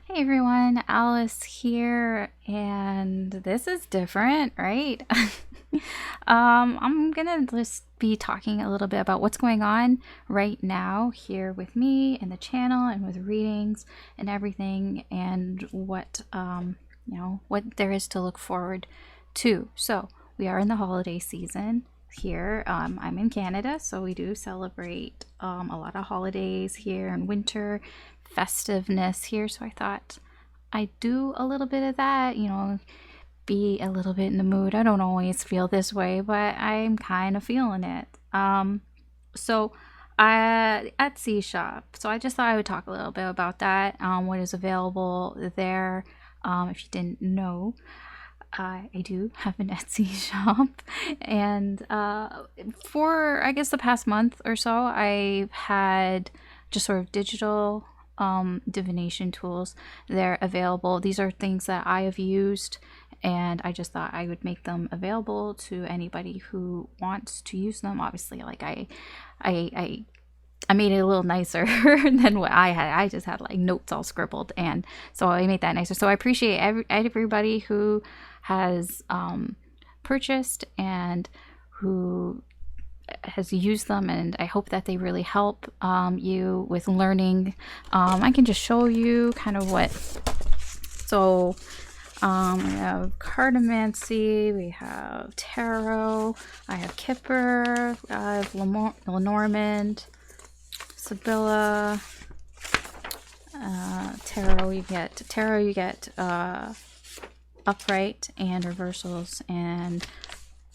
Hey everyone, Alice here, and this is different, right? I'm gonna just be talking a little bit about what's going on right now here with me and the channel and with readings and everything, and what what there is to look forward to. So we are in the holiday season here. I'm in Canada, so we do celebrate a lot of holidays here in winter, festiveness here. So I thought I'd do a little bit of that, be a little bit in the mood. I don't always feel this way, but I'm kind of feeling it. So I Etsy shop. So I just thought I would talk a little bit about that, what is available there. If you didn't know, I do have an Etsy shop, and for I guess the past month or so, I've had just sort of digital divination tools. They're available. These are things that I have used, and I just thought I would make them available to anybody who wants to use them. Obviously, like I I made it a little nicer than what I had. I just had like notes all scribbled, and so I made that nicer. So I appreciate everybody who has purchased and who has used them, and I hope that they really help you with learning. I can just show you kind of what. So we have cartomancy, we have tarot, I have Kipper, I have Lenormand, Sibylla, tarot. You get upright and reversals, and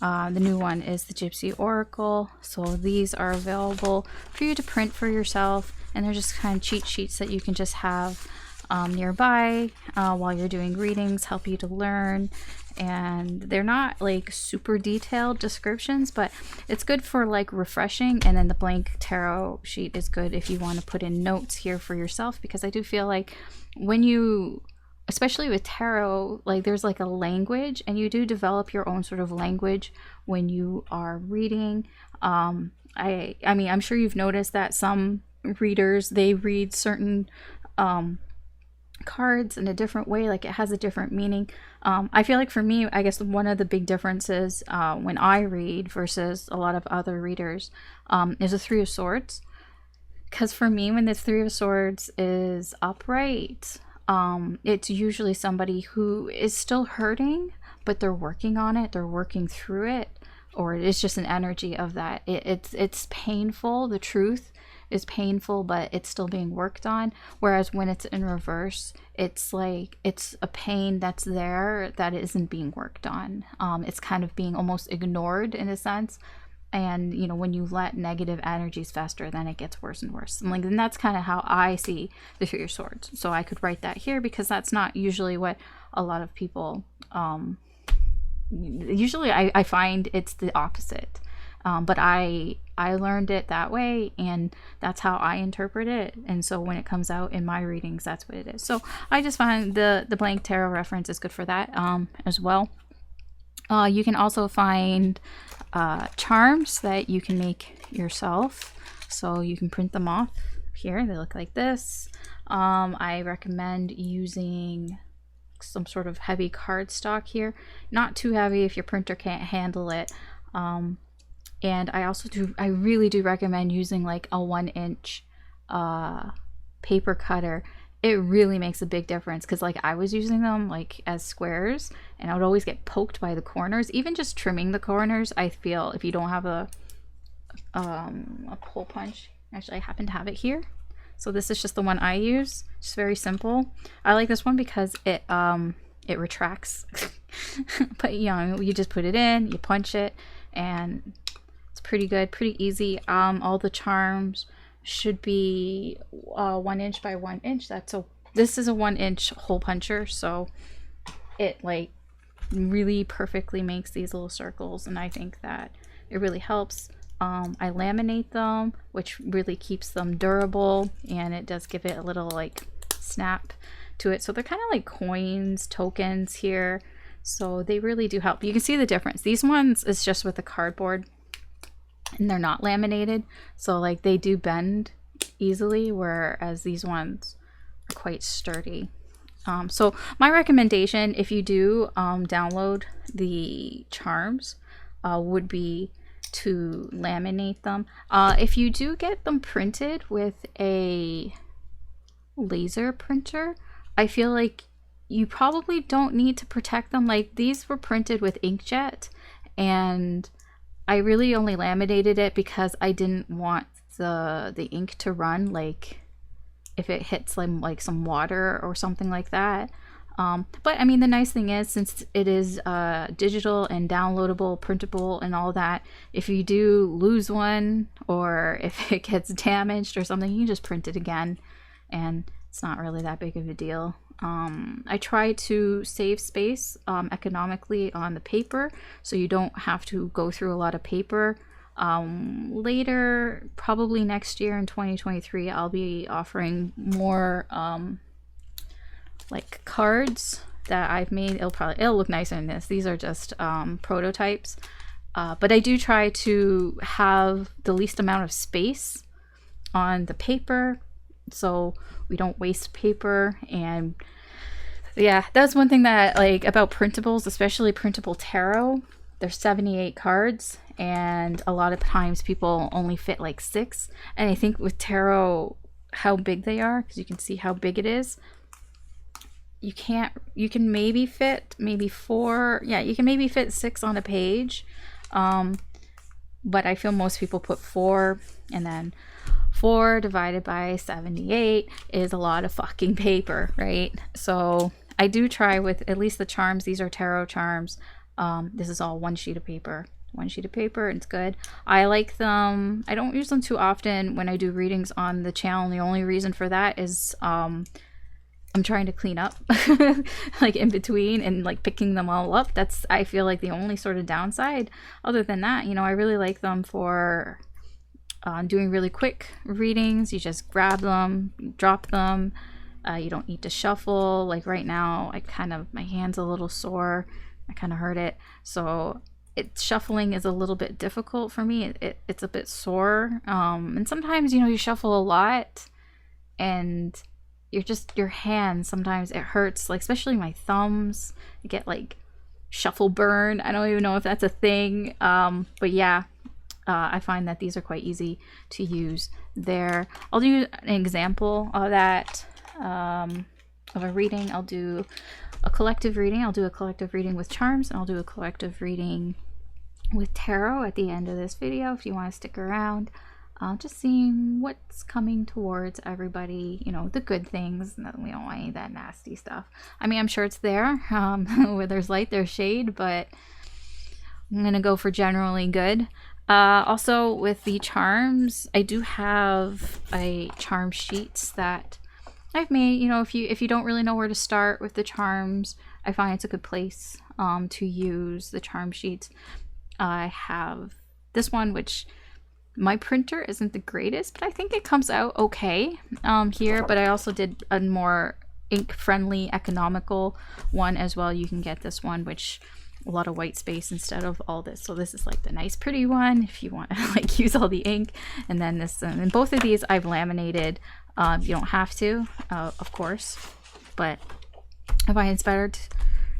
the new one is the Gypsy Oracle. So these are available for you to print for yourself, and they're just kind of cheat sheets that you can just have nearby while you're doing readings, help you to learn. And they're not like super detailed descriptions, but it's good for like refreshing. And then the blank tarot sheet is good if you want to put in notes here for yourself, because I do feel like when you, especially with tarot, like there's like a language, and you do develop your own sort of language when you are reading. I mean, I'm sure you've noticed that some readers, they read certain cards in a different way, like it has a different meaning. I feel like for me, I guess one of the big differences when I read versus a lot of other readers is the Three of Swords. Because for me, when the Three of Swords is upright, it's usually somebody who is still hurting, but they're working on it, they're working through it, or it's just an energy of that. It's painful. The truth is painful, but it's still being worked on. Whereas when it's in reverse, it's like it's a pain that's there that isn't being worked on. It's kind of being almost ignored in a sense. And when you let negative energies fester, then it gets worse and worse. And that's kind of how I see the Three of Swords. So I could write that here, because that's not usually what a lot of people usually I find it's the opposite. But I learned it that way, and that's how I interpret it. And so when it comes out in my readings, that's what it is. So I just find the blank tarot reference is good for that as well. You can also find charms that you can make yourself. So you can print them off here. They look like this. I recommend using some sort of heavy cardstock here. Not too heavy if your printer can't handle it. And I really do recommend using like a 1-inch paper cutter. It really makes a big difference, because like I was using them like as squares, and I would always get poked by the corners. Even just trimming the corners, I feel, if you don't have a hole punch. Actually, I happen to have it here. So this is just the one I use. It's very simple. I like this one because it retracts. But you just put it in, you punch it, and it's pretty good, pretty easy. All the charms should be 1 inch by 1 inch. This is a 1-inch hole puncher, so it like really perfectly makes these little circles, and I think that it really helps. I laminate them, which really keeps them durable, and it does give it a little like snap to it. So they're kind of like coins, tokens here, so they really do help. You can see the difference. These ones is just with the cardboard, and they're not laminated, so like they do bend easily, whereas these ones are quite sturdy. So my recommendation, if you do download the charms, would be to laminate them. If you do get them printed with a laser printer, I feel like you probably don't need to protect them. Like, these were printed with inkjet, and I really only laminated it because I didn't want the ink to run, like if it hits like some water or something like that. But I mean, the nice thing is, since it is digital and downloadable, printable and all that, if you do lose one or if it gets damaged or something, you can just print it again, and it's not really that big of a deal. I try to save space economically on the paper, so you don't have to go through a lot of paper. Later, probably next year in 2023, I'll be offering more like cards that I've made. It'll look nicer than this. These are just prototypes, but I do try to have the least amount of space on the paper, so we don't waste paper. And yeah, that's one thing that like about printables, especially printable tarot. There's 78 cards, and a lot of times people only fit like 6. And I think with tarot, how big they are, because you can see how big it is, you can maybe fit 4. Yeah, you can maybe fit 6 on a page, but I feel most people put 4, and then 4 divided by 78 is a lot of fucking paper, right? So I do try with at least the charms. These are tarot charms. This is all one sheet of paper. It's good. I like them. I don't use them too often when I do readings on the channel. And the only reason for that is I'm trying to clean up like in between and like picking them all up. That's, I feel like, the only sort of downside. Other than that, you know, I really like them for doing really quick readings. You just grab them, drop them. You don't need to shuffle. Like right now, my hand's a little sore. I kind of hurt it, so shuffling is a little bit difficult for me. It's a bit sore, and sometimes, you know, you shuffle a lot and your hands, sometimes it hurts, like especially my thumbs. I get like shuffle burn. I don't even know if that's a thing, but yeah, I find that these are quite easy to use there. I'll do an example of that, of a reading. I'll do a collective reading. I'll do a collective reading with charms, and I'll do a collective reading with tarot at the end of this video if you want to stick around. Just seeing what's coming towards everybody, you know, the good things. We don't want any of that nasty stuff. I mean, I'm sure it's there. Where there's light, there's shade, but I'm gonna go for generally good. Also with the charms, I do have a charm sheets that I've made. You know, if you don't really know where to start with the charms, I find it's a good place to use the charm sheets. I have this one, which my printer isn't the greatest, but I think it comes out okay here. But I also did a more ink-friendly, economical one as well. You can get this one, which a lot of white space instead of all this. So this is like the nice pretty one if you want to like use all the ink. And then this, and both of these I've laminated. You don't have to, of course, but I find it's better to,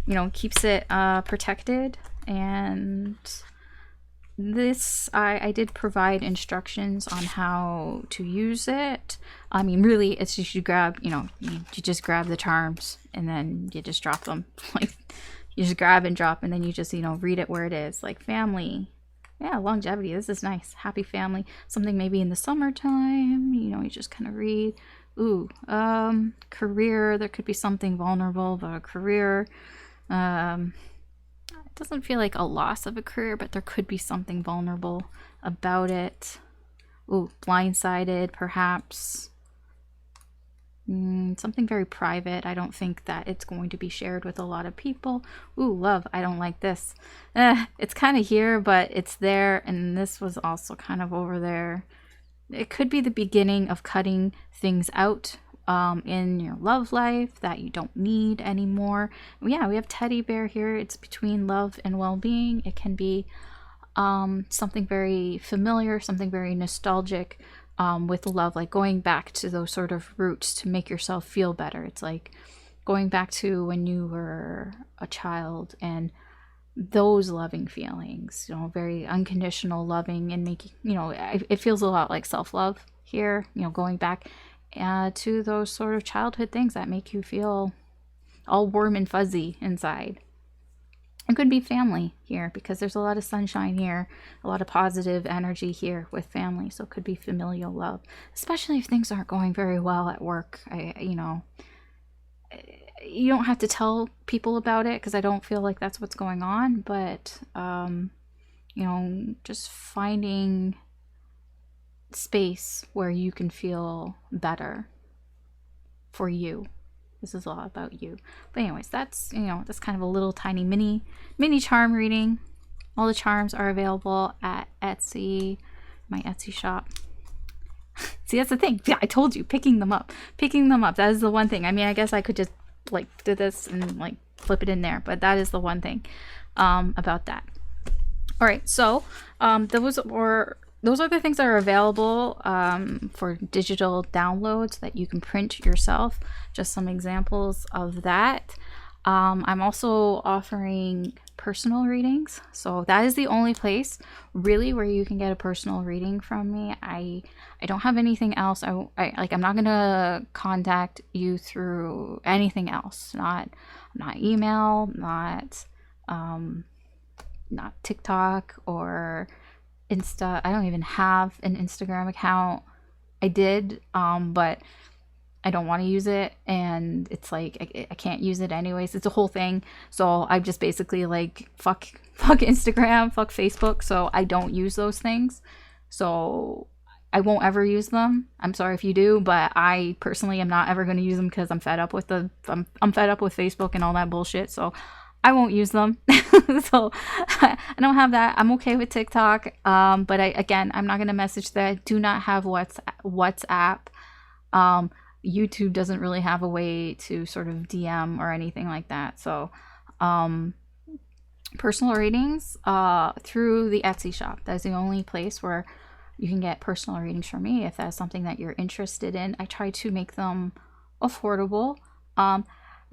you know, keeps it protected. And this, I did provide instructions on how to use it. I mean, really, it's just you grab, you know, you just grab the charms and then you just drop them. Like, you just grab and drop, and then you just, you know, read it where it is. Like family. Yeah, longevity. This is nice. Happy family. Something maybe in the summertime, you know, you just kind of read. Ooh, career. There could be something vulnerable about a career. It doesn't feel like a loss of a career, but there could be something vulnerable about it. Ooh, blindsided, perhaps. Something very private. I don't think that it's going to be shared with a lot of people. Ooh, love. I don't like this. It's kind of here, but it's there, and this was also kind of over there. It could be the beginning of cutting things out in your love life that you don't need anymore. Yeah, we have teddy bear here. It's between love and well-being. It can be something very familiar, something very nostalgic. With love, like going back to those sort of roots to make yourself feel better. It's like going back to when you were a child and those loving feelings, you know, very unconditional loving and making, you know, it feels a lot like self-love here, you know, going back to those sort of childhood things that make you feel all warm and fuzzy inside. It could be family here because there's a lot of sunshine here, a lot of positive energy here with family. So it could be familial love, especially if things aren't going very well at work. You know, you don't have to tell people about it because I don't feel like that's what's going on. But, you know, just finding space where you can feel better for you. This is all about you. But anyways, that's, you know, that's kind of a little tiny mini charm reading. All the charms are available at Etsy, my Etsy shop. See, that's the thing. Yeah, I told you, picking them up. That is the one thing. I mean, I guess I could just like do this and like flip it in there, but that is the one thing about that. All right, so those are the things that are available for digital downloads that you can print yourself. Just some examples of that. I'm also offering personal readings. So that is the only place really where you can get a personal reading from me. I don't have anything else. I'm not going to contact you through anything else. Not email, not TikTok or Insta. I don't even have an Instagram account. I did, but I don't want to use it, and it's like I can't use it anyways. It's a whole thing. So I just basically like fuck Instagram, fuck Facebook. So I don't use those things. So I won't ever use them. I'm sorry if you do, but I personally am not ever going to use them because I'm fed up with I'm fed up with Facebook and all that bullshit. So I won't use them. So I don't have that. I'm okay with TikTok. But I'm not going to message there. I do not have WhatsApp. YouTube doesn't really have a way to sort of DM or anything like that. So personal readings through the Etsy shop. That's the only place where you can get personal readings from me if that's something that you're interested in. I try to make them affordable.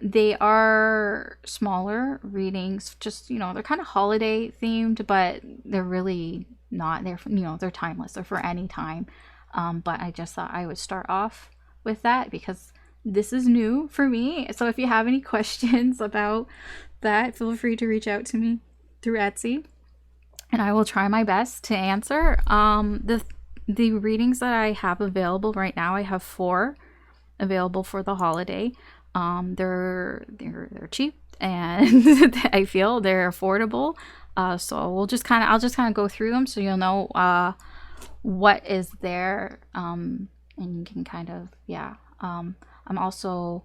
They are smaller readings, just, you know, they're kind of holiday themed, but they're really not. They're, you know, they're timeless. They're for any time. But I just thought I would start off with that because this is new for me. So if you have any questions about that, feel free to reach out to me through Etsy and I will try my best to answer. The readings that I have available right now, I have 4 available for the holiday. They're cheap and I feel they're affordable. So I'll just kind of go through them so you'll know what is there. And you can kind of, yeah. I'm also,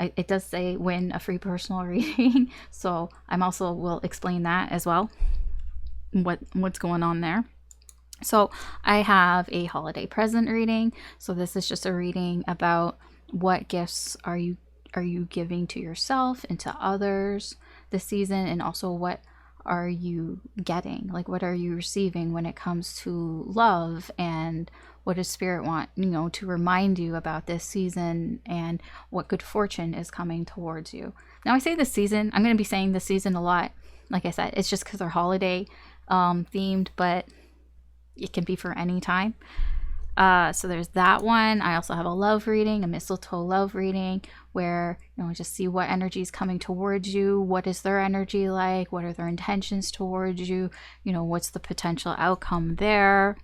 it does say win a free personal reading. So I'm also will explain that as well. What's going on there. So I have a holiday present reading. So this is just a reading about what gifts are you giving to yourself and to others this season, and also what are you getting, like what are you receiving when it comes to love, and what does spirit want, you know, to remind you about this season and what good fortune is coming towards you. Now I say this season, I'm going to be saying this season a lot. Like I said, it's just because they're holiday themed, but it can be for any time. So there's that one. I also have a love reading, a mistletoe love reading, where, you know, just see what energy is coming towards you. What is their energy like? What are their intentions towards you? You know, what's the potential outcome there?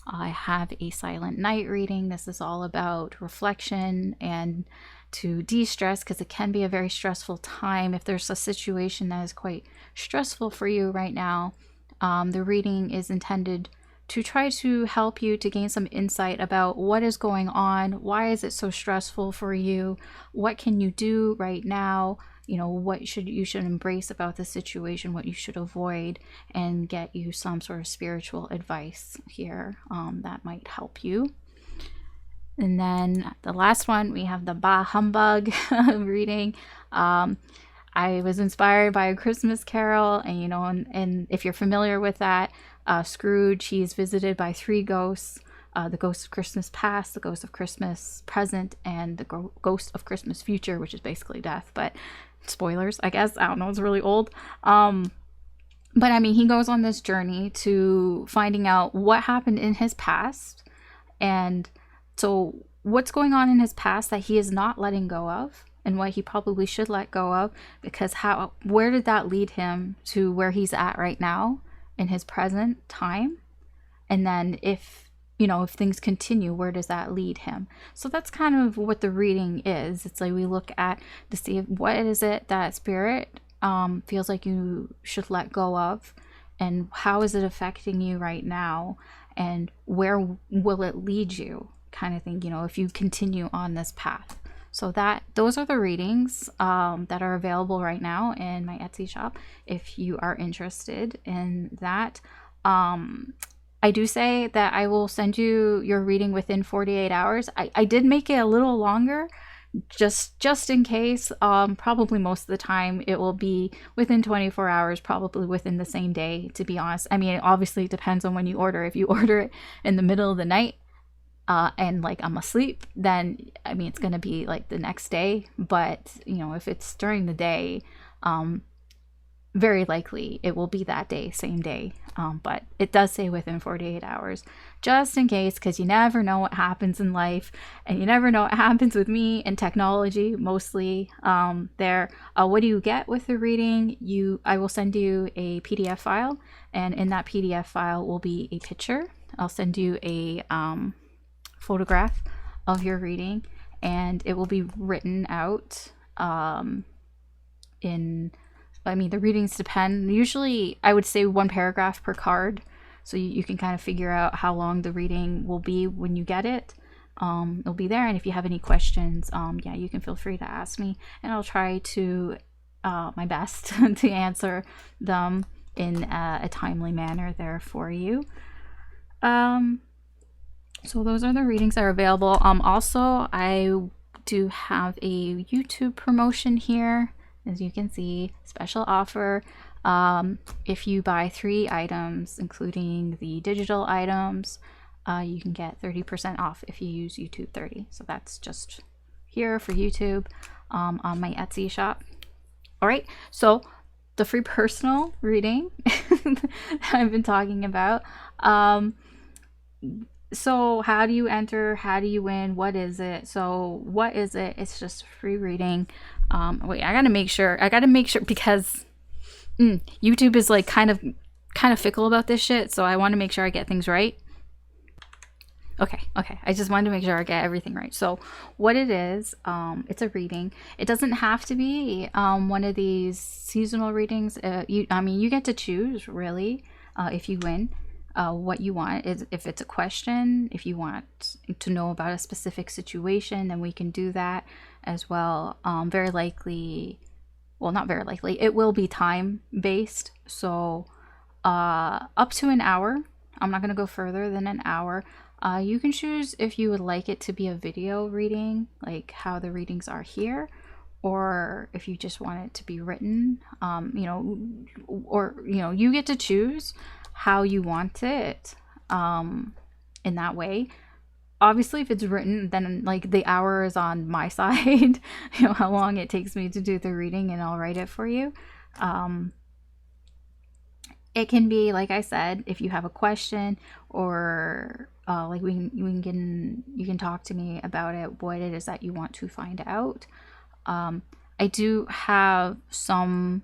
I have a silent night reading. This is all about reflection and to de-stress, because it can be a very stressful time. If there's a situation that is quite stressful for you right now, the reading is intended to try to help you to gain some insight about what is going on, why is it so stressful for you, what can you do right now, you know, what you should embrace about the situation, what you should avoid, and get you some sort of spiritual advice here that might help you. And then the last one, we have the Bah Humbug reading. I was inspired by A Christmas Carol, and, you know, and if you're familiar with that, Scrooge, he's visited by 3 ghosts the ghost of Christmas past, the ghost of Christmas present, and the ghost of Christmas future, which is basically death. But spoilers, I guess. I don't know. It's really old. But I mean, he goes on this journey to finding out what happened in his past. And so what's going on in his past that he is not letting go of, and what he probably should let go of, because where did that lead him to where he's at right now in his present time? And then if things continue, where does that lead him? So that's kind of what the reading is. It's like we look at to see what is it that spirit feels like you should let go of, and how is it affecting you right now, and where will it lead you, kind of thing, if you continue on this path. So those are the readings that are available right now in my Etsy shop if you are interested in that. I do say that I will send you your reading within 48 hours. I did make it a little longer just in case. Probably most of the time it will be within 24 hours, probably within the same day, to be honest. I mean, it obviously depends on when you order. If you order it in the middle of the night and like I'm asleep, then I mean it's gonna be like the next day. But if it's during the day, very likely it will be that day, same day. But it does say within 48 hours, just in case, because you never know what happens in life, and you never know what happens with me and technology mostly. What do you get with the reading? I will send you a PDF file, and in that PDF file will be a picture. I'll send you a photograph of your reading, and it will be written out the readings depend. Usually, I would say 1 paragraph per card, so you can kind of figure out how long the reading will be when you get it. It'll be there, and if you have any questions, you can feel free to ask me, and I'll try to my best to answer them in a timely manner there for you. So those are the readings that are available. Also, I do have a YouTube promotion here. As you can see, special offer. If you buy 3 items, including the digital items, you can get 30% off if you use YouTube 30. So that's just here for YouTube on my Etsy shop. All right, so the free personal reading I've been talking about. So how do you enter? How do you win? What is it? So what is it? It's just a free reading. Wait, I gotta make sure because YouTube is like kind of fickle about this shit, so I want to make sure I get things right. Okay. I just wanted to make sure I get everything right. So what it is, it's a reading. It doesn't have to be one of these seasonal readings. You get to choose, really, if you win. What you want is, if it's a question, if you want to know about a specific situation, then we can do that as well. Not very likely, it will be time based. So up to an hour. I'm not going to go further than an hour. You can choose if you would like it to be a video reading, like how the readings are here, or if you just want it to be written, you get to choose how you want it in that way. Obviously, if it's written, then like the hour is on my side, how long it takes me to do the reading, and I'll write it for you. It can be, like I said, if you have a question, or you can talk to me about it, what it is that you want to find out. I do have some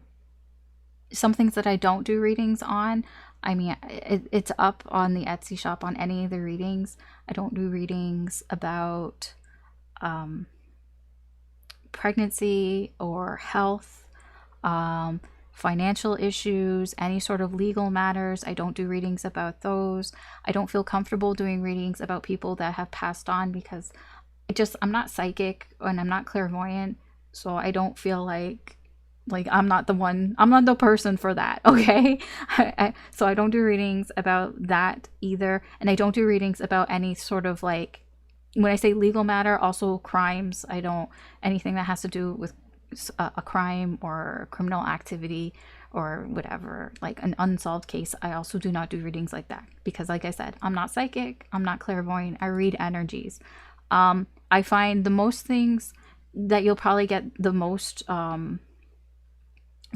things that I don't do readings on. I mean, it's up on the Etsy shop on any of the readings. I don't do readings about pregnancy or health, financial issues, any sort of legal matters. I don't do readings about those. I don't feel comfortable doing readings about people that have passed on, because I'm not psychic and I'm not clairvoyant, so I don't feel like I'm not the person for that, okay? So I don't do readings about that either. And I don't do readings about any sort of, like, when I say legal matter, also crimes. Anything that has to do with a crime or criminal activity or whatever, like an unsolved case, I also do not do readings like that, because like I said, I'm not psychic, I'm not clairvoyant, I read energies. I find the most things that you'll probably get the most from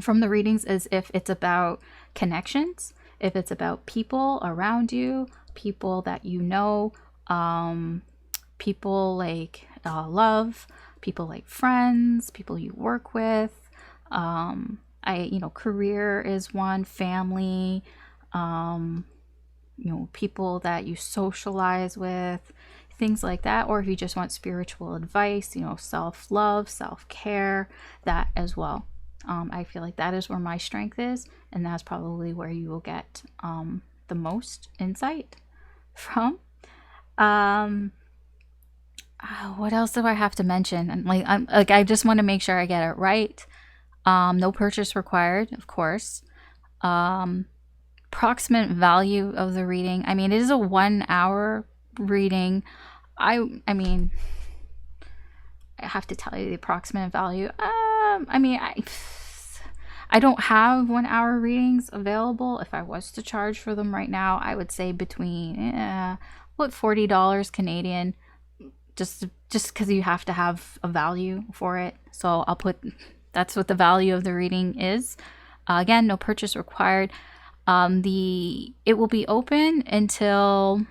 the readings is if it's about connections, if it's about people around you, people that you know, people like love, people like friends, people you work with. Career is one, family, people that you socialize with, things like that. Or if you just want spiritual advice, self-love, self-care, that as well. I feel like that is where my strength is, and that's probably where you will get the most insight from. What else do I have to mention? And I just want to make sure I get it right. No purchase required, of course. Approximate value of the reading. I mean, it is a 1 hour reading. I mean, I have to tell you the approximate value. I don't have 1 hour readings available. If I was to charge for them right now, I would say between $40 Canadian, just because you have to have a value for it. So I'll put, that's what the value of the reading is. Again, no purchase required. It will be open until,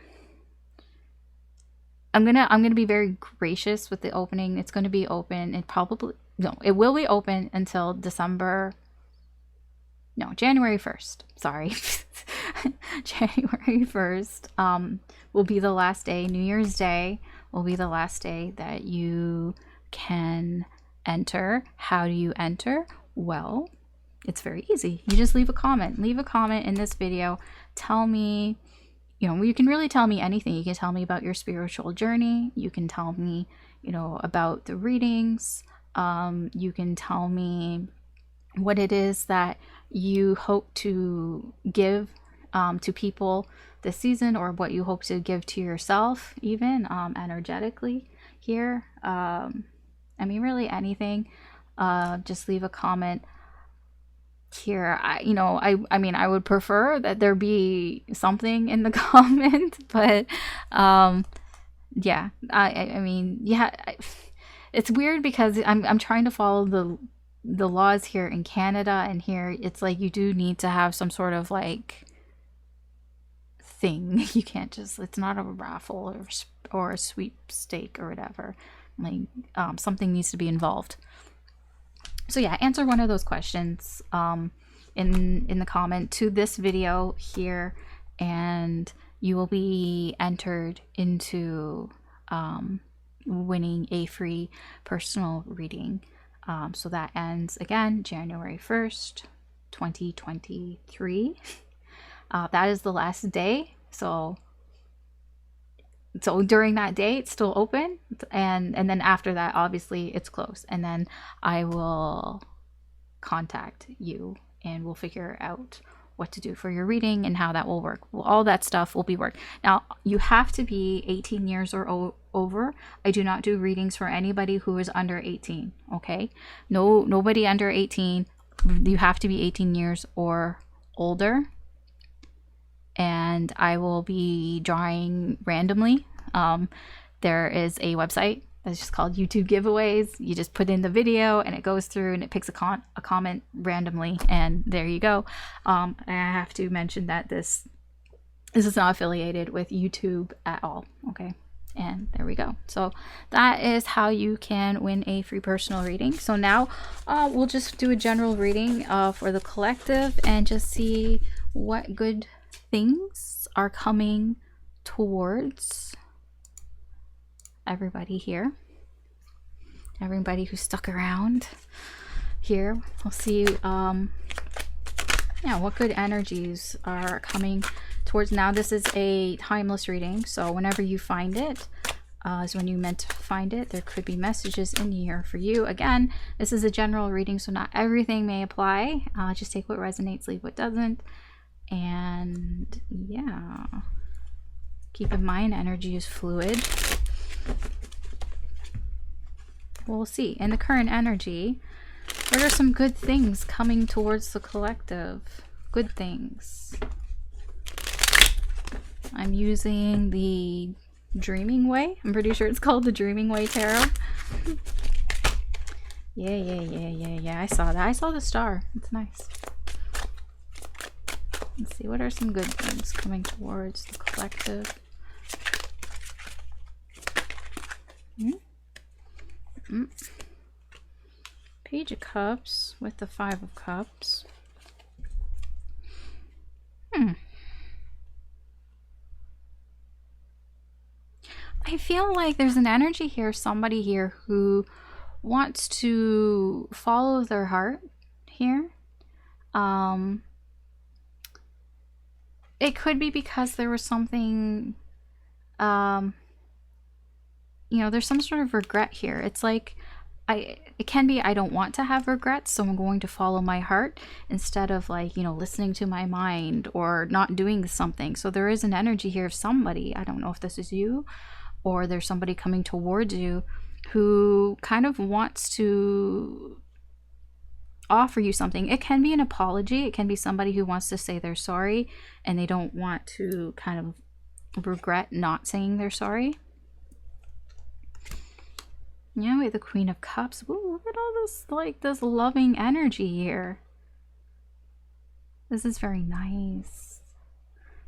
I'm gonna be very gracious with the opening. It's going to be open. It will be open until January 1st. Sorry. January 1st will be the last day. New Year's Day will be the last day that you can enter. How do you enter? Well, it's very easy. You just leave a comment. Leave a comment in this video. Tell me, you can really tell me anything. You can tell me about your spiritual journey. You can tell me, about the readings. You can tell me what it is that you hope to give to people this season, or what you hope to give to yourself, even energetically here. Really anything. Just leave a comment here. I would prefer that there be something in the comment, but it's weird because I'm trying to follow the laws here in Canada, and here it's like you do need to have some sort of like thing. You can't just, it's not a raffle or a sweepstake or whatever. Like something needs to be involved. So yeah, answer one of those questions in the comment to this video here, and you will be entered into winning a free personal reading. So that ends again January 1st, 2023. That is the last day. So during that day, it's still open, and then after that, obviously, it's closed. And then I will contact you, and we'll figure out what to do for your reading and how that will work. All that stuff will be worked. Now, you have to be 18 years or over. I do not do readings for anybody who is under 18. Okay, nobody under 18. You have to be 18 years or older. And I will be drawing randomly. There is a website that's just called YouTube Giveaways. You just put in the video and it goes through and it picks a comment randomly, and there you go. And I have to mention that this is not affiliated with YouTube at all. Okay, and there we go. So that is how you can win a free personal reading. So now we'll just do a general reading for the collective and just see what good things are coming towards everybody here, everybody who stuck around here. We'll see what good energies are coming towards. Now this is a timeless reading, so whenever you find it is when you meant to find it. There could be messages in here for you. Again, this is a general reading, so not everything may apply. Just take what resonates, leave what doesn't. And yeah, keep in mind energy is fluid. We'll see. In the current energy, What are some good things coming towards the collective? Good things. I'm using the Dreaming Way. I'm pretty sure it's called the Dreaming Way Tarot. Yeah. I saw that. I saw the star. It's nice. Let's see. What are some good things coming towards the collective? Page of Cups with the Five of Cups. I feel like there's an energy here, somebody here who wants to follow their heart here. It could be because there was something, you know, there's some sort of regret here. It's like, it can be I don't want to have regrets, so I'm going to follow my heart instead of, like, you know, listening to my mind or not doing something. So there is an energy here of somebody, I don't know if this is you or there's somebody coming towards you who kind of wants to offer you something. It can be an apology. It can be somebody who wants to say they're sorry and they don't want to kind of regret not saying they're sorry. Yeah, we have the Queen of Cups. Ooh, look at all this, like, this loving energy here. This is very nice.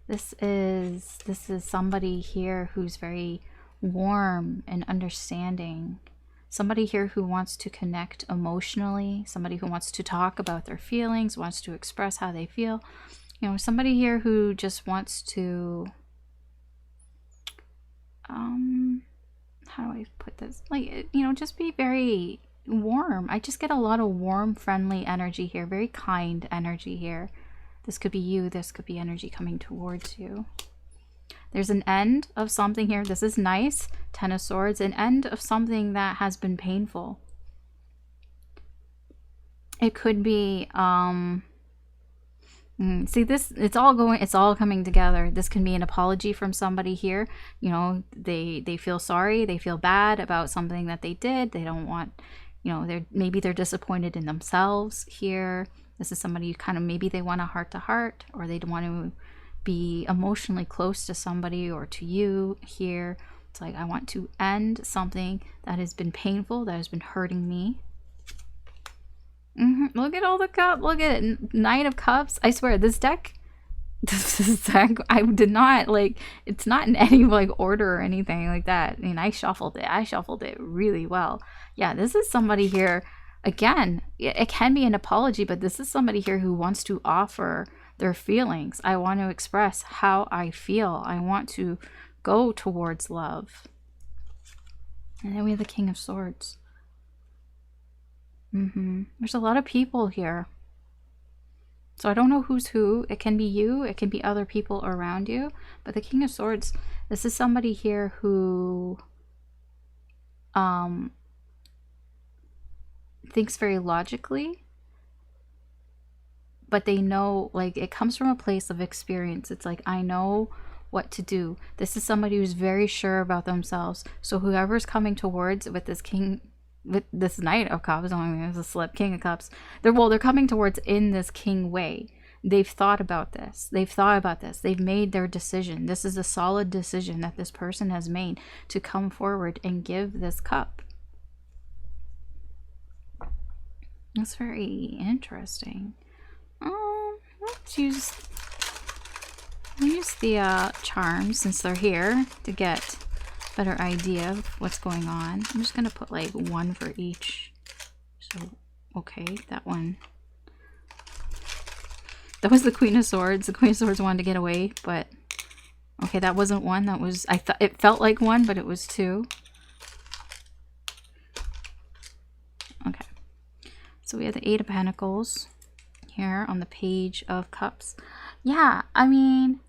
This is somebody here who's very warm and understanding. Somebody here who wants to connect emotionally. Somebody who wants to talk about their feelings, wants to express how they feel. You know, somebody here who just wants to, how do I put this? Like, you know, just be very warm. I just get a lot of warm, friendly energy here. Very kind energy here. This could be you. This could be energy coming towards you. There's an end of something here. This is nice. Ten of Swords. An end of something that has been painful. It could be, see, this, it's all coming together. This can be an apology from somebody here. You know, they feel sorry, they feel bad about something that they did. They don't want, you know, maybe they're disappointed in themselves here. This is somebody who kind of, maybe they want a heart to heart, or they want to be emotionally close to somebody or to you here. It's like, I want to end something that has been painful, that has been hurting me. Look at all the cups. Look at it. Knight of Cups. I swear, this deck, I did not, like, it's not in any, like, order or anything like that. I mean, I shuffled it really well. Yeah, this is somebody here, again, it can be an apology, but this is somebody here who wants to offer their feelings. I want to express how I feel. I want to go towards love. And then we have the King of Swords. There's a lot of people here. So I don't know who's who. It can be you. It can be other people around you. But the King of Swords, this is somebody here who thinks very logically. But they know, like, it comes from a place of experience. It's like, I know what to do. This is somebody who's very sure about themselves. So whoever's coming towards with this king, with this Knight of Cups, only there's a slip, King of Cups, they're coming towards in this king way. They've thought about this. They've made their decision. This is a solid decision that this person has made to come forward and give this cup. That's very interesting. Let's use the charms since they're here to get a better idea of what's going on. I'm just gonna put like one for each. So, okay, that one. That was the Queen of Swords. The Queen of Swords wanted to get away, but okay, that wasn't one. That was, I thought it felt like one, but it was two. Okay, so we have the Eight of Pentacles here on the Page of Cups. Yeah, I mean,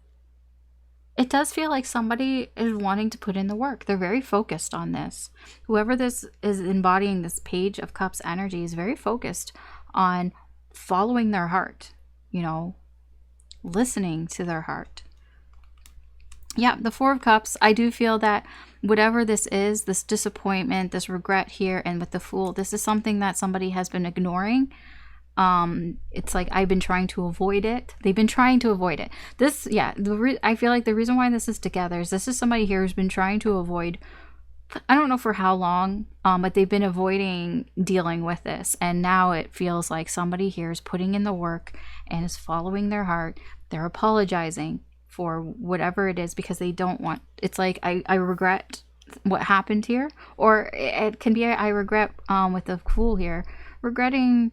it does feel like somebody is wanting to put in the work. They're very focused on this. Whoever this is embodying this Page of Cups energy is very focused on following their heart, you know, listening to their heart. Yeah, the Four of Cups, I do feel that whatever this is, this disappointment, this regret here, and with the Fool, this is something that somebody has been ignoring. It's like I've been trying to avoid it. They've been trying to avoid it. This, yeah, I feel like the reason why this is together is this is somebody here who's been trying to avoid, I don't know for how long, but they've been avoiding dealing with this. And now it feels like somebody here is putting in the work and is following their heart. They're apologizing for whatever it is because they don't want, it's like I regret what happened here. Or it can be I regret with the Fool here, regretting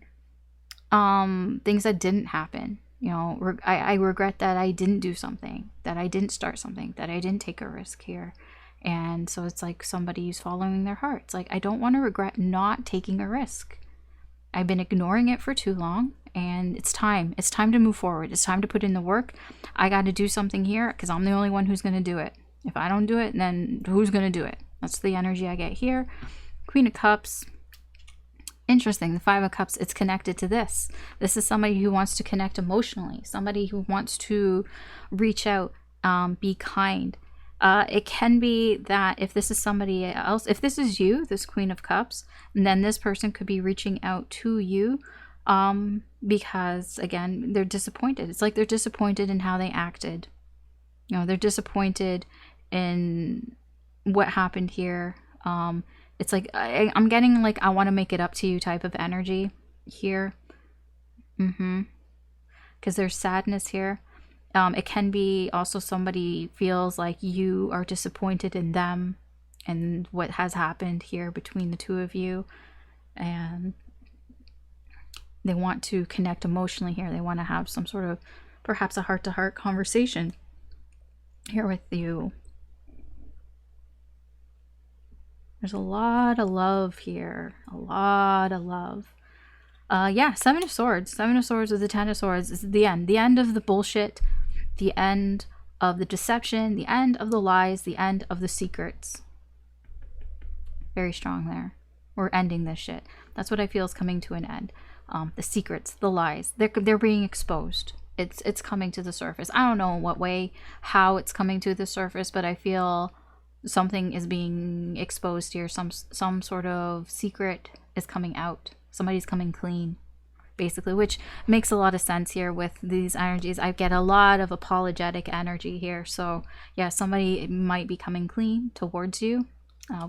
things that didn't happen. You know, I regret that I didn't do something, that I didn't start something, that I didn't take a risk here. And so it's like somebody who's following their heart. It's like, I don't want to regret not taking a risk. I've been ignoring it for too long, and it's time. It's time to move forward. It's time to put in the work. I got to do something here because I'm the only one who's going to do it. If I don't do it, then who's going to do it? That's the energy I get here. Queen of Cups. Interesting. The Five of Cups, it's connected to this. This is somebody who wants to connect emotionally. Somebody who wants to reach out, be kind. It can be that if this is somebody else, if this is you, this Queen of Cups, then this person could be reaching out to you because, again, they're disappointed. It's like they're disappointed in how they acted. You know, they're disappointed in what happened here. It's like I'm getting like I want to make it up to you type of energy here. Because there's sadness here. It can be also somebody feels like you are disappointed in them and what has happened here between the two of you. And they want to connect emotionally here. They want to have some sort of, perhaps a heart-to-heart conversation here with you. There's a lot of love here. A lot of love. Yeah, Seven of Swords. Seven of Swords with the Ten of Swords is the end. The end of the bullshit. The end of the deception. The end of the lies. The end of the secrets. Very strong there. We're ending this shit. That's what I feel is coming to an end. The secrets, the lies. They're being exposed. It's coming to the surface. I don't know in what way, how it's coming to the surface, but I feel something is being exposed here. Some sort of secret is coming out. Somebody's coming clean, basically, which makes a lot of sense here with these energies. I get a lot of apologetic energy here. So yeah, somebody might be coming clean towards you.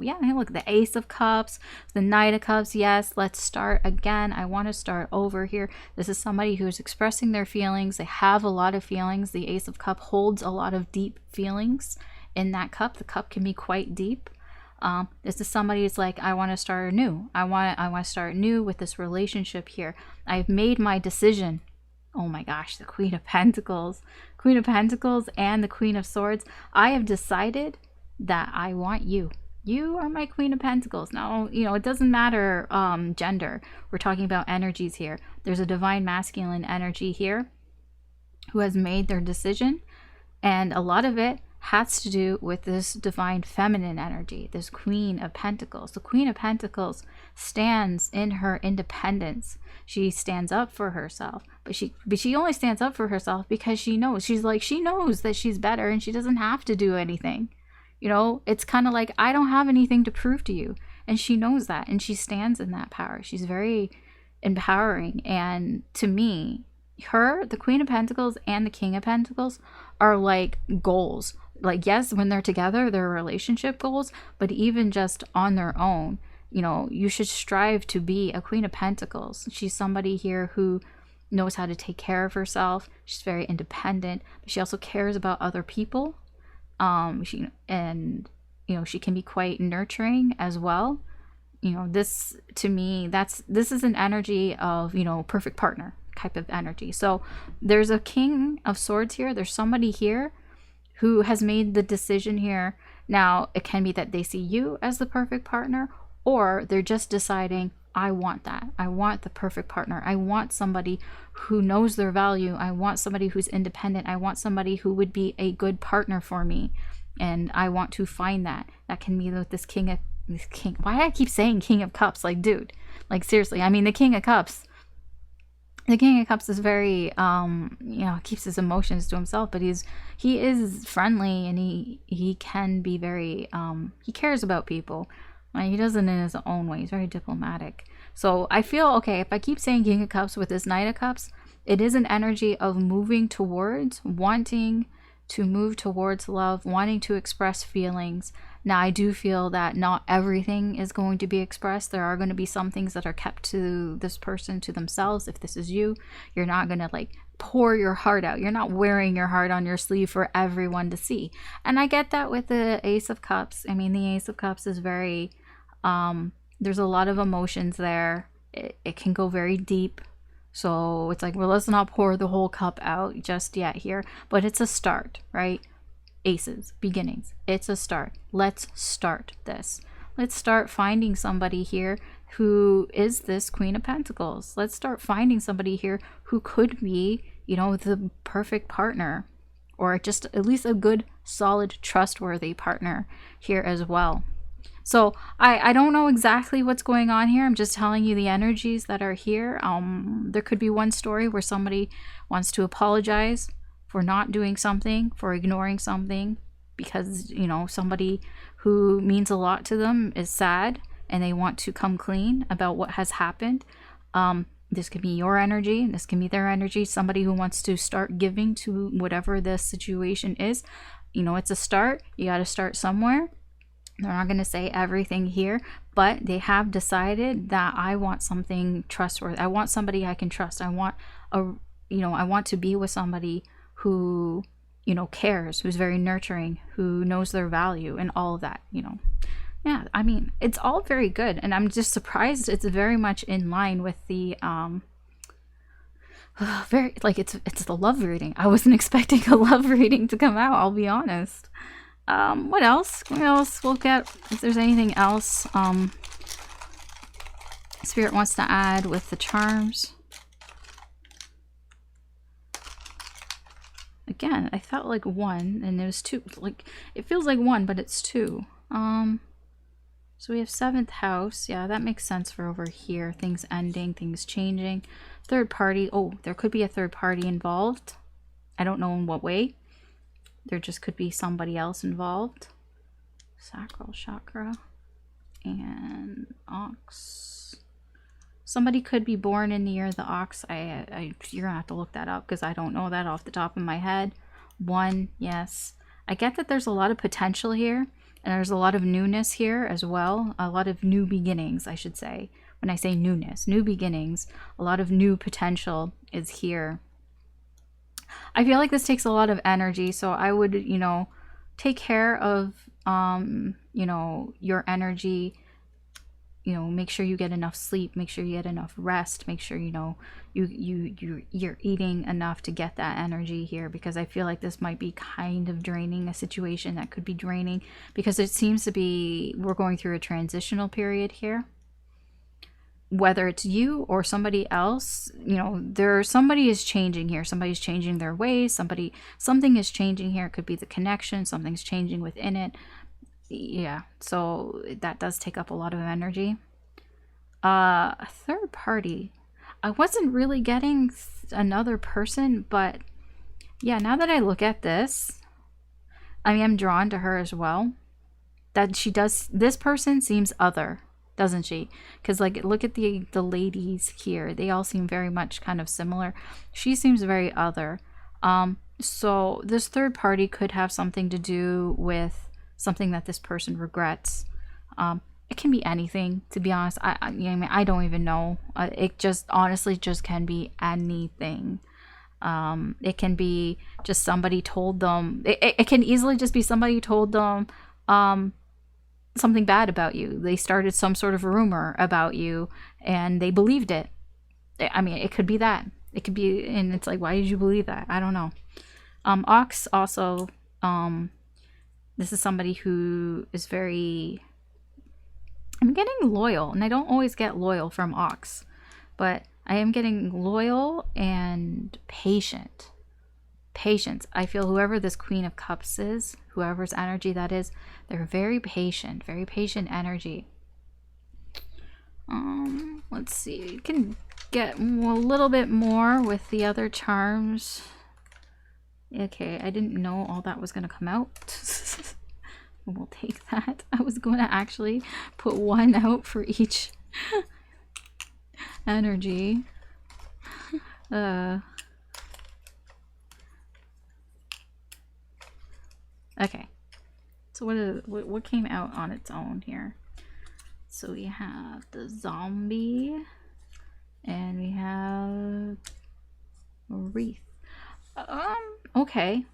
Yeah, look, the Ace of Cups, the Knight of Cups. Yes, let's start again. I want to start over here. This is somebody who's expressing their feelings. They have a lot of feelings. The Ace of Cups holds a lot of deep feelings in that cup. The cup can be quite deep. This is somebody who's like, I want to start anew. I want to start new with this relationship here. I've made my decision. Oh my gosh, the Queen of Pentacles. Queen of Pentacles and the Queen of Swords. I have decided that I want you. You are my Queen of Pentacles. Now, you know, it doesn't matter gender. We're talking about energies here. There's a divine masculine energy here who has made their decision. And a lot of it has to do with this divine feminine energy, this Queen of Pentacles. The Queen of Pentacles stands in her independence. She stands up for herself, but she only stands up for herself because she knows. She knows that she's better and she doesn't have to do anything. You know, it's kind of like, I don't have anything to prove to you. And she knows that, and she stands in that power. She's very empowering. And to me, the Queen of Pentacles and the King of Pentacles are like goals. Like, yes, when they're together, they're relationship goals, but even just on their own, you know, you should strive to be a Queen of Pentacles. She's somebody here who knows how to take care of herself. She's very independent, but she also cares about other people. She can be quite nurturing as well. You know, this to me, this is an energy of, you know, perfect partner type of energy. So there's a King of Swords here. There's somebody here who has made the decision here. Now, it can be that they see you as the perfect partner, or they're just deciding, I want that. I want the perfect partner. I want somebody who knows their value. I want somebody who's independent. I want somebody who would be a good partner for me. And I want to find that. That can be with this King. Why do I keep saying King of Cups? Like, dude, like seriously. I mean, the King of Cups the King of Cups is very, you know, keeps his emotions to himself, but he is friendly, and he can be very, he cares about people. He does it in his own way. He's very diplomatic. So I feel, okay, if I keep saying King of Cups with this Knight of Cups, it is an energy of moving towards, wanting to move towards love, wanting to express feelings. Now, I do feel that not everything is going to be expressed. There are going to be some things that are kept to this person, to themselves. If this is you, you're not going to like pour your heart out. You're not wearing your heart on your sleeve for everyone to see. And I get that with the Ace of Cups. I mean, the Ace of Cups is very, there's a lot of emotions there. It can go very deep. So it's like, well, let's not pour the whole cup out just yet here. But it's a start, right? Aces, beginnings. It's a start. Let's start this. Let's start finding somebody here who is this Queen of Pentacles. Let's start finding somebody here who could be, you know, the perfect partner, or just at least a good, solid, trustworthy partner here as well. So I don't know exactly what's going on here. I'm just telling you the energies that are here. There could be one story where somebody wants to apologize for not doing something, for ignoring something, because, you know, somebody who means a lot to them is sad and they want to come clean about what has happened. This could be your energy. This can be their energy. Somebody who wants to start giving to whatever the situation is. You know, it's a start. You got to start somewhere. They're not going to say everything here, but they have decided that I want something trustworthy. I want somebody I can trust. I want I want to be with somebody who, you know, cares, who's very nurturing, who knows their value, and all of that, you know. Yeah, I mean, it's all very good, and I'm just surprised it's very much in line with the very, like, it's the love reading. I wasn't expecting a love reading to come out, I'll be honest. What else? What else? We'll get if there's anything else Spirit wants to add with the charms. Again, I felt like one, and it was two. Like, it feels like one, but it's two. So we have 7th house. Yeah, that makes sense for over here. Things ending, things changing. Third party. Oh, there could be a third party involved. I don't know in what way. There just could be somebody else involved. Sacral chakra and ox. Somebody could be born in the year of the ox. You're gonna have to look that up because I don't know that off the top of my head. 1, yes. I get that there's a lot of potential here, and there's a lot of newness here as well. A lot of new beginnings, I should say. When I say newness, new beginnings, a lot of new potential is here. I feel like this takes a lot of energy, so I would, you know, take care of, you know, your energy. You know, make sure you get enough sleep, make sure you get enough rest, make sure, you know, you're eating enough to get that energy here, because I feel like this might be kind of draining, a situation that could be draining, because it seems to be, we're going through a transitional period here. Whether it's you or somebody else, you know, somebody is changing here. Somebody's changing their ways. Something is changing here. It could be the connection. Something's changing within it. Yeah, so that does take up a lot of energy. A third party. I wasn't really getting another person, but yeah, now that I look at this, I am drawn to her as well. That she does, this person seems other, doesn't she? Because, like, look at the ladies here. They all seem very much kind of similar. She seems very other. So this third party could have something to do with something that this person regrets. It can be anything, to be honest. I mean, I don't even know. It just honestly just can be anything. It can be just somebody told them. It can easily just be somebody told them something bad about you. They started some sort of rumor about you and they believed it. I mean, it could be that. It could be, and it's like, why did you believe that? I don't know. Ox also, this is somebody who is very, I'm getting loyal, and I don't always get loyal from Ox, but I am getting loyal and patient. Patience. I feel whoever this Queen of Cups is, whoever's energy that is, they're very patient energy. Let's see. You can get a little bit more with the other charms. Okay, I didn't know all that was going to come out. We'll take that. I was going to actually put one out for each energy. Okay. So what came out on its own here? So we have the zombie, and we have a wreath. Okay,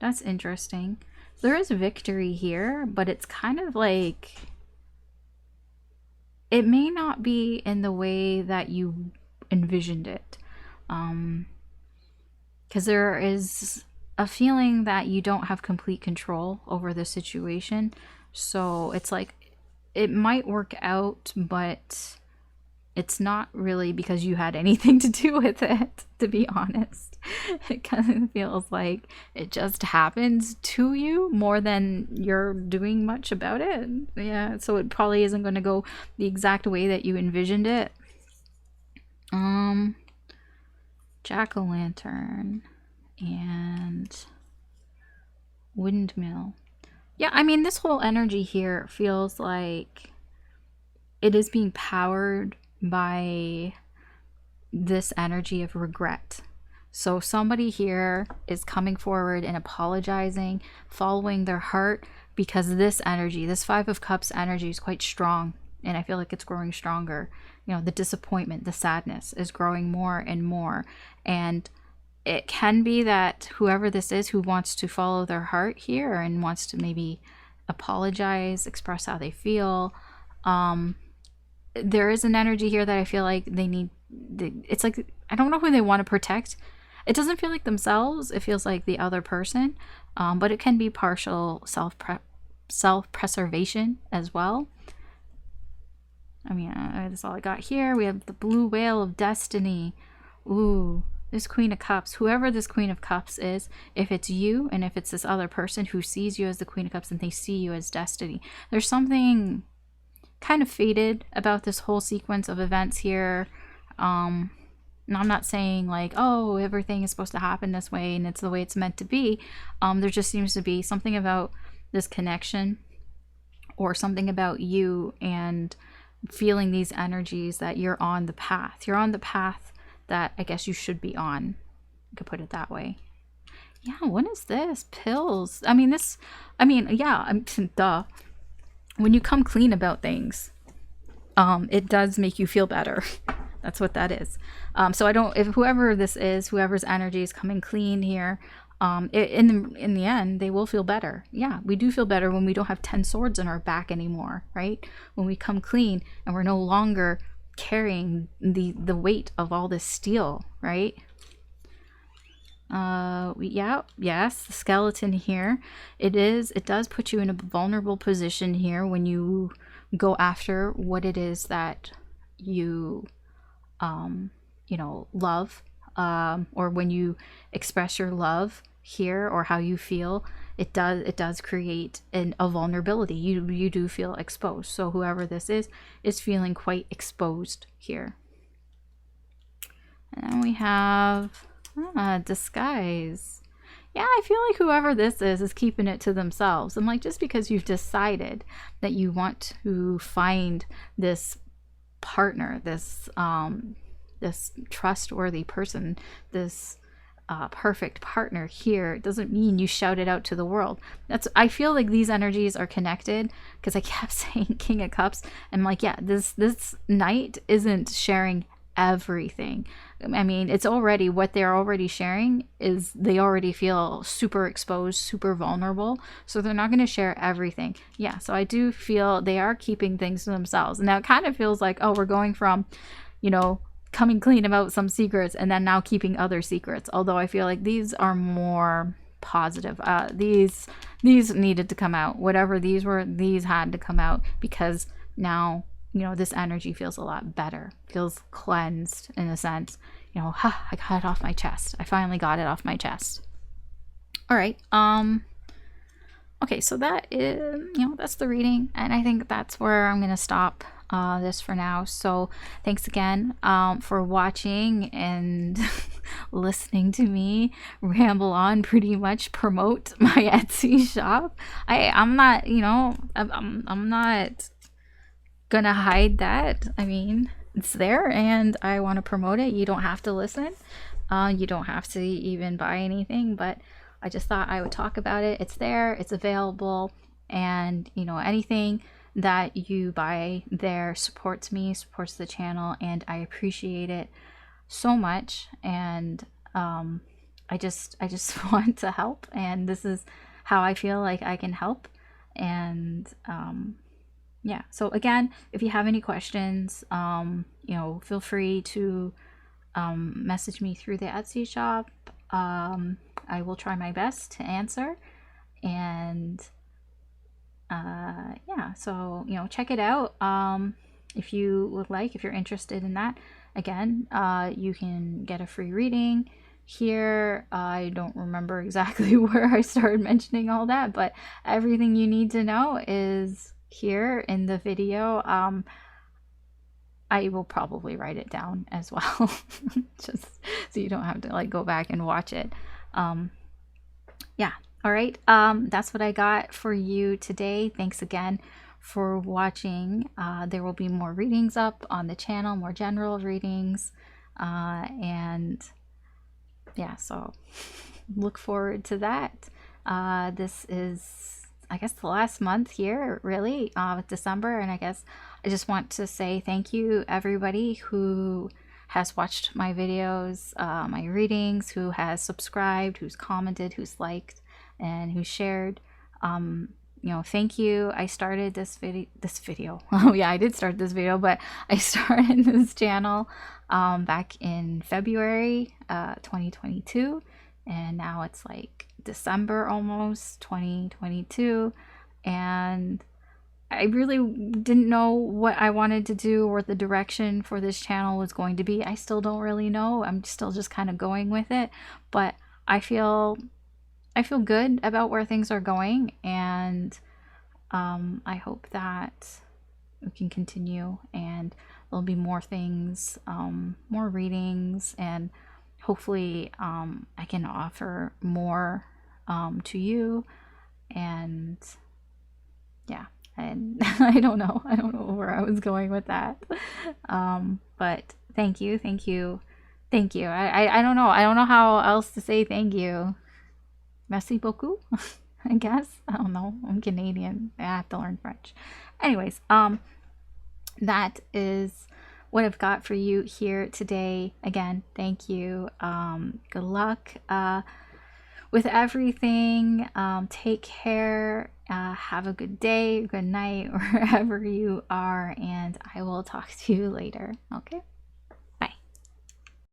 that's interesting. There is victory here, but it's kind of like it may not be in the way that you envisioned it, because there is a feeling that you don't have complete control over the situation. So it's like it might work out, but it's not really because you had anything to do with it, to be honest. It kind of feels like it just happens to you more than you're doing much about it. Yeah, so it probably isn't going to go the exact way that you envisioned it. Jack-o'-lantern and windmill. Yeah, I mean, this whole energy here feels like it is being powered by this energy of regret. So somebody here is coming forward and apologizing, following their heart, because this energy, this Five of Cups energy, is quite strong, and I feel like it's growing stronger. You know, the disappointment, the sadness is growing more and more, and it can be that whoever this is who wants to follow their heart here and wants to maybe apologize, express how they feel, there is an energy here that I feel like they need. It's like, I don't know who they want to protect. It doesn't feel like themselves. It feels like the other person, but it can be partial self-preservation as well. I mean, that's all I got here. We have the blue whale of destiny. Ooh, this Queen of Cups. Whoever this Queen of Cups is, if it's you and if it's this other person who sees you as the Queen of Cups and they see you as destiny, there's something kind of fated about this whole sequence of events here. And I'm not saying like, oh, everything is supposed to happen this way and it's the way it's meant to be. There just seems to be something about this connection, or something about you and feeling these energies that you're on the path. You're on the path that I guess you should be on. I could put it that way. Yeah, what is this? Pills. I mean, yeah, duh. When you come clean about things, it does make you feel better. That's what that is. So if whoever this is, whoever's energy is coming clean here, in the end, they will feel better. Yeah, we do feel better when we don't have 10 swords in our back anymore, right? When we come clean and we're no longer carrying the weight of all this steel, right? Yes, the skeleton here. It does put you in a vulnerable position here when you go after what it is that you love, or when you express your love here, or how you feel. It does create a vulnerability. You do feel exposed. So whoever this is feeling quite exposed here. And then we have disguise. Yeah, I feel like whoever this is keeping it to themselves. And like, just because you've decided that you want to find this partner, this trustworthy person, this perfect partner here, it doesn't mean you shout it out to the world. I feel like these energies are connected, because I kept saying King of Cups, and like, yeah, this knight isn't sharing everything. I mean, it's already what they're already sharing is they already feel super exposed, super vulnerable, so they're not going to share everything. Yeah, so I do feel they are keeping things to themselves. Now it kind of feels like, oh, we're going from, coming clean about some secrets and then now keeping other secrets, although I feel like these are more positive. These needed to come out. Whatever these were, these had to come out, because now this energy feels a lot better, feels cleansed in a sense. I got it off my chest. I finally got it off my chest. All right. Okay, so that is, that's the reading, and I think that's where I'm going to stop. this for now. So thanks again for watching and listening to me ramble on, pretty much promote my Etsy shop. I'm not, you know, I'm not gonna hide that. I mean, it's there and I want to promote it. You don't have to listen. You don't have to even buy anything, but I just thought I would talk about it. It's there, it's available, and you know, anything that you buy there supports me, supports the channel, and I appreciate it so much. And I just want to help, and this is how I feel like I can help. And yeah, so again, if you have any questions, you know, feel free to message me through the Etsy shop. I will try my best to answer. And yeah, so you know, check it out if you would like, if you're interested in that. Again, you can get a free reading here. I don't remember exactly where I started mentioning all that, but everything you need to know is here in the video. I will probably write it down as well, just so you don't have to like go back and watch it. Yeah, all right, that's what I got for you today. Thanks again for watching. There will be more readings up on the channel, more general readings, and yeah, so look forward to that. This is, I guess, the last month here, really, with December, and I guess I just want to say thank you everybody who has watched my videos, my readings, who has subscribed, who's commented, who's liked, and who shared. You know, thank you. I started this video. Oh yeah, I did start this video, but I started this channel back in February 2022, and now it's like December almost 2022, and I really didn't know what I wanted to do or the direction for this channel was going to be. I still don't really know. I'm still just kind of going with it, but I feel good about where things are going, and I hope that we can continue, and there'll be more things, more readings, and hopefully I can offer more to you. And yeah, and I don't know where I was going with that, but thank you. I don't know how else to say thank you. Merci beaucoup. I guess, I don't know, I'm Canadian, I have to learn French. Anyways, that is what I've got for you here today. Again, thank you. Good luck with everything. Take care. Have a good day, good night, wherever you are, and I will talk to you later. Okay.